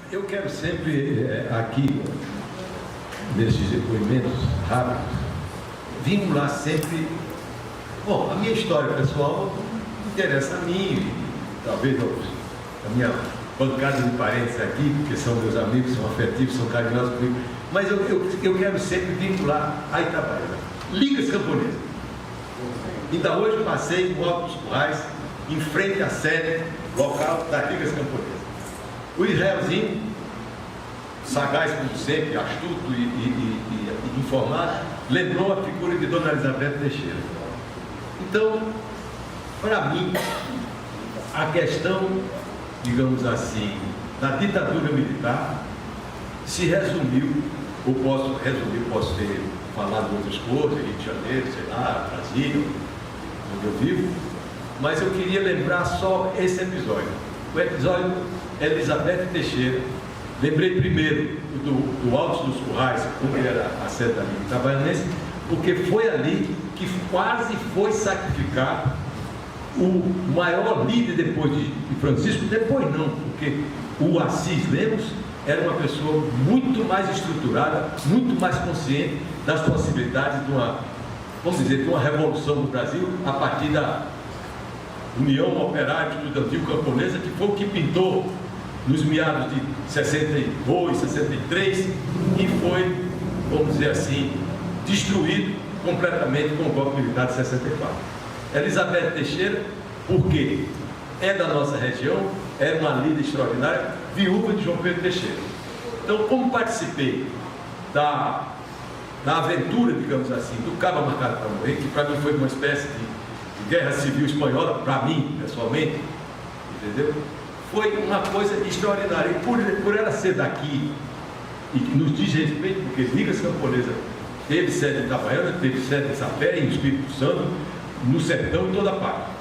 Eu quero sempre, aqui, nesses depoimentos rápidos, vincular sempre... Bom, a minha história pessoal interessa a mim, talvez a minha bancada de parentes aqui, porque são meus amigos, são afetivos, são carinhosos comigo, mas eu quero sempre vincular a Itabaiana. Ligas Camponesas. Ainda hoje passei no Alto dos Currais, em frente à sede local das Ligas Camponesas. O Israelzinho, sagaz como sempre, astuto e informado, lembrou a figura de Dona Elizabeth Teixeira. Então, para mim, a questão, digamos assim, da ditadura militar se resumiu, ou posso resumir, posso ter falado de outras coisas, Rio de Janeiro, sei lá, Brasília, onde eu vivo, mas eu queria lembrar só esse episódio. O episódio Elizabeth Teixeira. Lembrei primeiro do Alto dos Currais, como era a sede da Liga Itabaianense, porque foi ali que quase foi sacrificado o maior líder depois de Francisco. Depois não, porque o Assis Lemos era uma pessoa muito mais estruturada, muito mais consciente das possibilidades de uma, vamos dizer, de uma revolução no Brasil, a partir da União Operária Estudantil Camponesa, que foi o que pintou nos meados de 62, 63, e foi, vamos dizer assim, destruído completamente com o golpe militar de 64. Elizabeth Teixeira, porque é da nossa região, era uma líder extraordinária, viúva de João Pedro Teixeira. Então, como participei da aventura, digamos assim, do Cabo Marcado para Morrer, que para mim foi uma espécie de guerra civil espanhola, para mim, pessoalmente, entendeu? Foi uma coisa extraordinária. E por ela ser daqui, e que nos diz respeito, porque Ligas Camponesas teve sede em Itabaiana, teve sede em Sapé, em Espírito Santo, no sertão, em toda parte.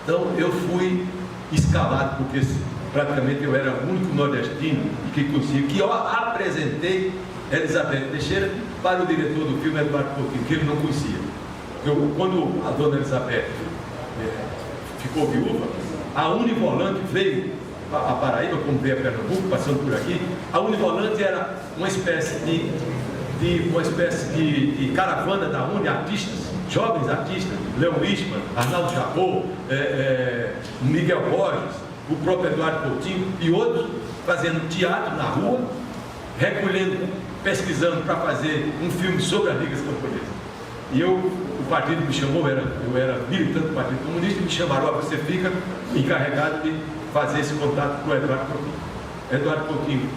Então eu fui escalado, porque praticamente eu era o único nordestino que conseguia, que eu apresentei Elizabeth Teixeira para o diretor do filme, Eduardo Coutinho, que ele não conhecia. Quando a dona Elizabeth ficou viúva, a Univolante veio a Paraíba, como veio a Pernambuco, passando por aqui. A Univolante era uma espécie de caravana da Uni, artistas, jovens artistas, Leon Wichmann, Arnaldo Jabor, Miguel Borges, o próprio Eduardo Coutinho e outros, fazendo teatro na rua, recolhendo, pesquisando para fazer um filme sobre as Ligas Camponesas. E o partido me chamou, eu era militante do Partido Comunista, e me chamaram: você fica encarregado de fazer esse contato com o Eduardo Coutinho. Eduardo Coutinho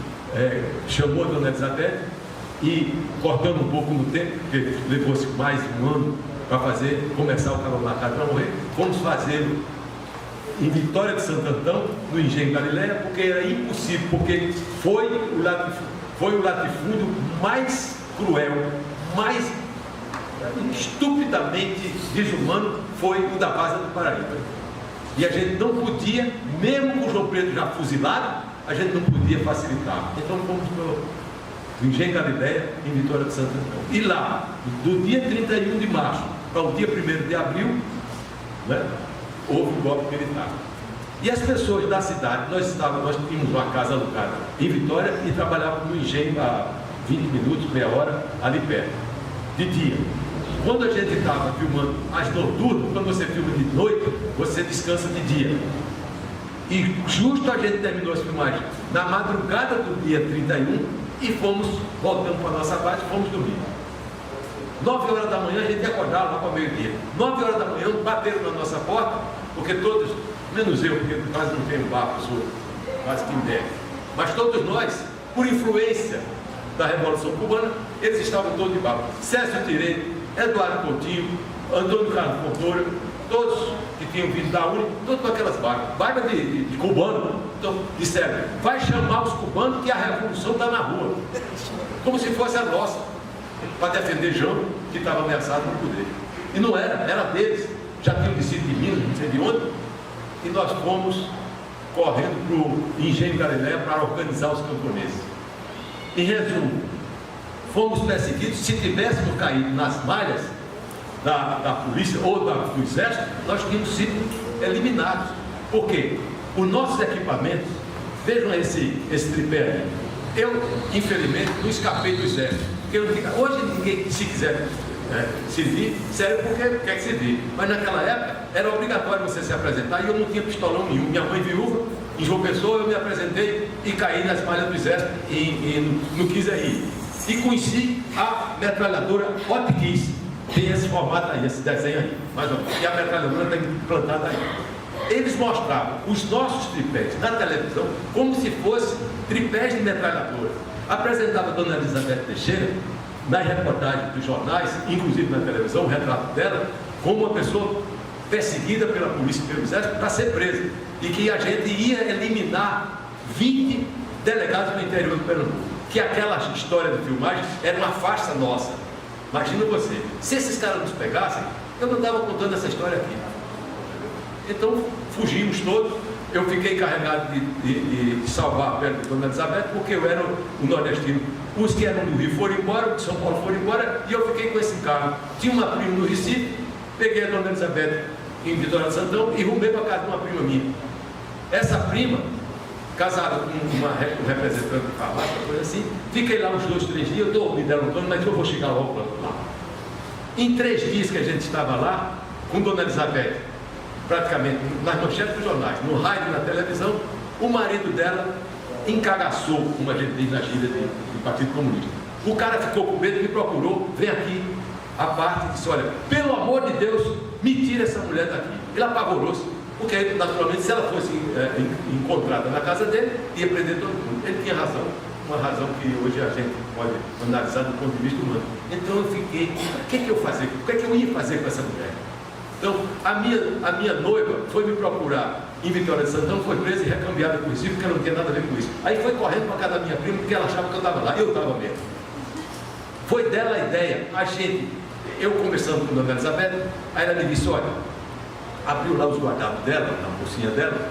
chamou a dona Elizabeth e, cortando um pouco no tempo, porque levou-se mais um ano para começar o Cabo Marcado para Morrer, fomos fazê-lo em Vitória de Santo Antão, no Engenho Galileia, porque era impossível, porque foi o latifúndio mais cruel, mais estupidamente desumano, foi o da base do Paraíba. E a gente não podia, mesmo com o João Pedro já fuzilado, a gente não podia facilitar. Então fomos para o Engenho Galileia, em Vitória de Santo Antão. E lá, do dia 31 de março para o dia 1º de abril, né, houve um golpe militar. E as pessoas da cidade, nós tínhamos uma casa alugada em Vitória e trabalhávamos no engenho a 20 minutos, meia hora, ali perto, de dia. Quando a gente estava filmando as noturnas, quando você filma de noite, você descansa de dia. E justo a gente terminou as filmagens na madrugada do dia 31 e voltando para a nossa base, fomos dormir. 9 horas da manhã a gente acordava lá para o meio-dia. 9 horas da manhã bateram na nossa porta, porque todos, menos eu, porque quase não tenho barco, sou quase que indébil, mas todos nós, por influência da Revolução Cubana, eles estavam todos de barco. César Tirei, Eduardo Coutinho, Antônio Carlos Fontoura, todos que tinham vindo da Uni, todos com aquelas barbas de cubano. Então disseram: vai chamar os cubanos que a revolução está na rua, como se fosse a nossa, para defender João, que estava ameaçado no poder. E não era deles, já tinham descido de Minas, não sei de onde, e nós fomos correndo para o Engenho Galileia para organizar os camponeses. Em resumo, fomos perseguidos. Se tivéssemos caído nas malhas da polícia ou do exército, nós tínhamos sido eliminados. Por quê? Os nossos equipamentos Vejam esse tripé aí. Eu, infelizmente, não escapei do exército. Hoje ninguém, se quiser servir, serve porque quer que servir. Mas naquela época era obrigatório você se apresentar e eu não tinha pistolão nenhum. Minha mãe viúva, em João Pessoa, eu me apresentei e caí nas malhas do exército e não quis ir. E conheci a metralhadora Hotkeys. Tem esse formato aí, esse desenho aí, mais ou menos. E a metralhadora está implantada aí. Eles mostravam os nossos tripés na televisão como se fossem tripés de metralhadora. Apresentava a dona Elizabeth Teixeira nas reportagens dos jornais, inclusive na televisão, o retrato dela, como uma pessoa perseguida pela polícia e pelo exército para ser presa. E que a gente ia eliminar 20 delegados do interior do Pernambuco. Que aquela história de filmagem era uma farsa nossa. Imagina você, se esses caras nos pegassem, eu não estava contando essa história aqui. Então fugimos todos. Eu fiquei encarregado de salvar a perna de Dona Elizabeth, porque eu era o nordestino. Os que eram do Rio foram embora, de São Paulo foram embora, e eu fiquei com esse carro. Tinha uma prima no Recife, peguei a Dona Elizabeth em Vitória de Santão e rumei para a casa de uma prima minha. Essa prima, casada com um representante de farmácia, coisa assim, fiquei lá uns 2, 3 dias, eu dormi dela um plano, mas eu vou chegar logo lá. Em 3 dias que a gente estava lá, com Dona Elizabeth, praticamente nas manchetes dos jornais, no rádio e na televisão, o marido dela encagaçou, como a gente diz na gíria do Partido Comunista. O cara ficou com medo, me procurou, vem aqui, a parte, e disse, olha, pelo amor de Deus, me tira essa mulher daqui. Ele apavorou-se, porque naturalmente se ela fosse encontrada na casa dele, ia prender todo mundo. Ele tinha razão, uma razão que hoje a gente pode analisar do ponto de vista humano. Então eu fiquei, o que eu fazia? O que eu ia fazer com essa mulher? Então, a minha noiva foi me procurar em Vitória de Santão, foi presa e recambiada com o Recife, porque ela não tinha nada a ver com isso. Aí foi correndo para a casa da minha prima, porque ela achava que eu estava lá, eu estava mesmo. Foi dela a ideia, eu conversando com a Dona Elizabeth, aí ela me disse, olha, abriu lá os guardados dela, na bolsinha dela,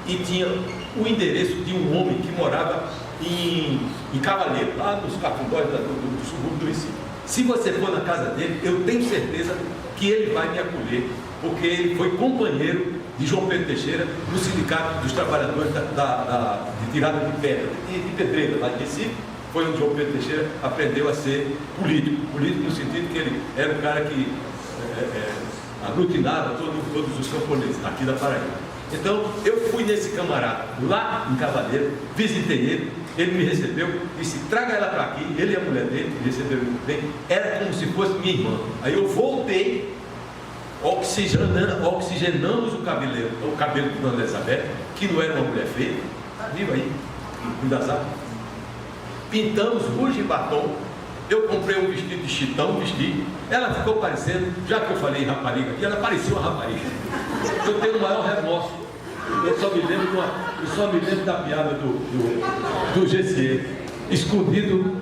e tinha o endereço de um homem que morava em Cavaleiro, lá nos Cafundós do subúrbio do Recife. Se você for na casa dele, eu tenho certeza que ele vai me acolher, porque ele foi companheiro de João Pedro Teixeira no Sindicato dos Trabalhadores de Tirada de Pedra, de Pedreira, lá de Recife. Foi onde João Pedro Teixeira aprendeu a ser político no sentido que ele era um cara que aglutinava todos os camponeses aqui da Paraíba. Então eu fui nesse camarada lá em Cavaleiro, visitei ele me recebeu, disse, traga ela para aqui, ele e a mulher dele, me receberam muito bem, era como se fosse minha irmã. Aí eu voltei, oxigenamos o cabelo de Dona Elizabeth, que não era uma mulher feia, está viva aí, cuidado. Pintamos ruge e batom, eu comprei um vestido de chitão, ela ficou parecendo, já que eu falei rapariga, e ela parecia uma rapariga. Eu tenho o maior remorso. Eu só me lembro da piada do GC. Escondido,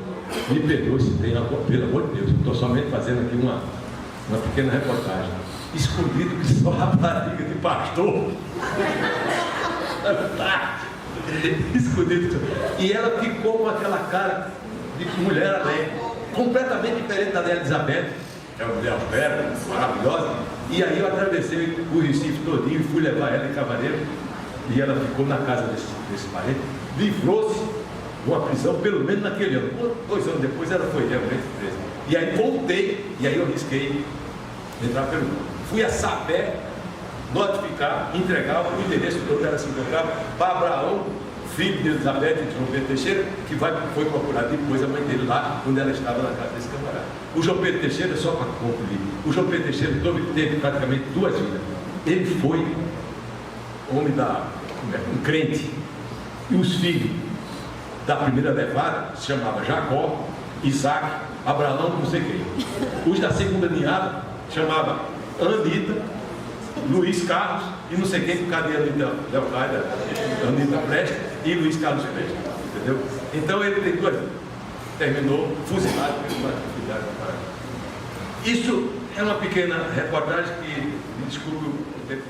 me perdoe se tem, pelo amor de Deus, estou somente fazendo aqui uma pequena reportagem. Escondido que só rapariga de pastor. Escondido. E ela ficou com aquela cara de mulher alegre, completamente diferente da Elizabeth, que é uma mulher austera, maravilhosa. E aí eu atravessei o Recife todinho e fui levar ela em Cavaleiro, e ela ficou na casa desse parente, livrou-se de uma prisão, pelo menos naquele ano. 2 anos depois ela foi realmente presa. E aí voltei, e aí eu risquei entrar pelo mundo. Fui a Sapé notificar, entregar o endereço de onde ela se encontrava para Abraão, filho de Elizabeth e de João Pedro Teixeira, que foi procurar depois a mãe dele lá, quando ela estava na casa desse camarada. O João Pedro Teixeira, só para concluir, o João Pedro Teixeira teve praticamente 2 vidas. Ele foi homem um crente, e os filhos da primeira levada se chamavam Jacó, Isaac, Abraão, não sei quem. Os da segunda ninhada chamavam Anita, Luiz Carlos e não sei quem, por causa de Anita Leocádia, Anita Prestes e Luiz Carlos Prestes, entendeu? Então ele tem 2 vidas. Terminou fuzilado pelo atividade. Isso é uma pequena reportagem que, me desculpe o tempo.